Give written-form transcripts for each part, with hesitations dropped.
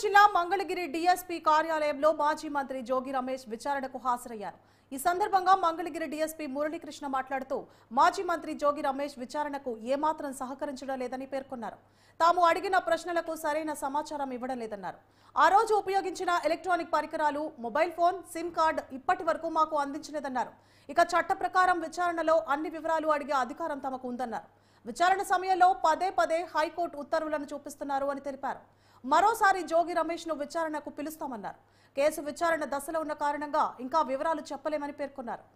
జిల్లా మంగళగిరి డీఎస్పీ కార్యాలయంలో మాజీ మంత్రి జోగి రమేష్ విచారణకు హాజరయ్యారు. ఈ సందర్భంగా మంగళగిరి డీఎస్పీ మురళీకృష్ణ మాట్లాడుతూ మాజీ మంత్రి జోగి రమేష్ విచారణకు ఏమాత్రం సహకరించడం లేదని పేర్కొన్నారు. తాము అడిగిన ప్రశ్నలకు సరైన సమాచారం ఇవ్వడం లేదన్నారు. ఆ రోజు ఉపయోగించిన ఎలక్ట్రానిక్ పరికరాలు, మొబైల్ ఫోన్, సిమ్ కార్డు ఇప్పటి వరకు మాకు అందించలేదన్నారు. ఇక చట్ట ప్రకారం విచారణలో అన్ని వివరాలు అడిగే అధికారం తమకు ఉందన్నారు. విచారణ సమయంలో పదే పదే హైకోర్టు ఉత్తర్వులను చూపిస్తున్నారు అని తెలిపారు. మరోసారి జోగి రమేష్ ను విచారణకు పిలుస్తామన్నారు. కేసు విచారణ దశలో ఉన్న కారణంగా ఇంకా వివరాలు చెప్పలేమని పేర్కొన్నారు.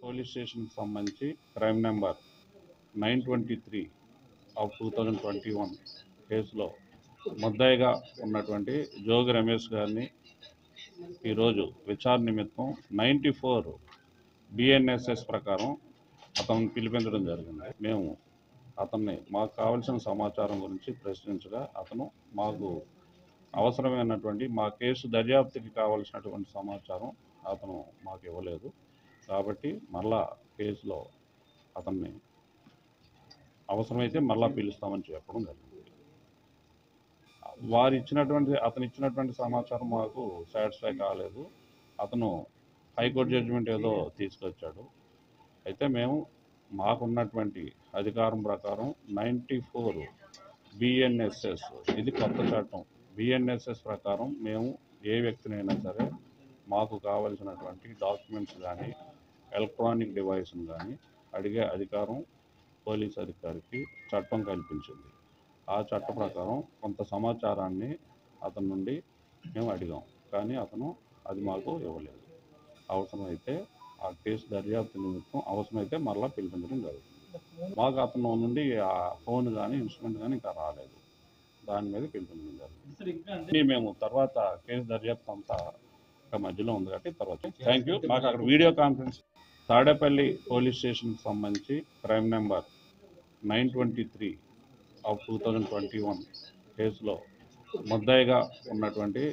పోలీస్ స్టేషన్ సంబంధించి క్రైమ్ నెంబర్ 923 ఆఫ్ 2021 కేసులో ముద్దాయిగా ఉన్నటువంటి జోగి రమేష్ గారిని ఈరోజు విచారణ నిమిత్తం 94 BNSS ప్రకారం అతను పిలిపించడం జరిగింది. మేము అతన్ని మాకు కావలసిన సమాచారం గురించి ప్రశ్నించగా అతను మాకు అవసరమైనటువంటి మా కేసు దర్యాప్తుకి కావలసినటువంటి సమాచారం అతను మాకు ఇవ్వలేదు. కాబట్టి మళ్ళా కేసులో అతన్ని అవసరమైతే మళ్ళా పిలుస్తామని చెప్పడం జరిగింది. అతను ఇచ్చినటువంటి సమాచారం మాకు సాటిస్ఫై కాలేదు. అతను హైకోర్టు జడ్జిమెంట్ ఏదో తీసుకొచ్చాడు. అయితే మేము మాకున్నటువంటి అధికారం ప్రకారం 94 BNSS ఇది కొత్త చట్టం. BNSS ప్రకారం మేము ఏ వ్యక్తినైనా సరే మాకు కావలసినటువంటి డాక్యుమెంట్స్ కానీ ఎలక్ట్రానిక్ డివైస్ను కానీ అడిగే అధికారం పోలీస్ అధికారికి చట్టం కల్పించింది. ఆ చట్ట ప్రకారం కొంత సమాచారాన్ని అతని నుండి మేము అడిగాం, కానీ అతను అది మాకు ఇవ్వలేదు. అవసరమైతే ఆ కేసు దర్యాప్తు నిమిత్తం అవసరమైతే మరలా పిలిపించడం జరుగుతుంది. మాకు అతను నుండి ఆ ఫోన్ కానీ ఇన్స్ట్రుమెంట్ కానీ ఇంకా రాలేదు. దాని మీద పిలిపించడం జరుగుతుంది. మేము తర్వాత కేసు దర్యాప్తు అంతా మధ్యలో ఉంది కాబట్టి తర్వాత థ్యాంక్ యూ. మాకు అక్కడ వీడియో కాన్ఫరెన్స్ తాడేపల్లి పోలీస్ స్టేషన్కి సంబంధించి క్రైమ్ నెంబర్ 923 ఆఫ్ 2021 కేసులో ముద్దాయిగా ఉన్నటువంటి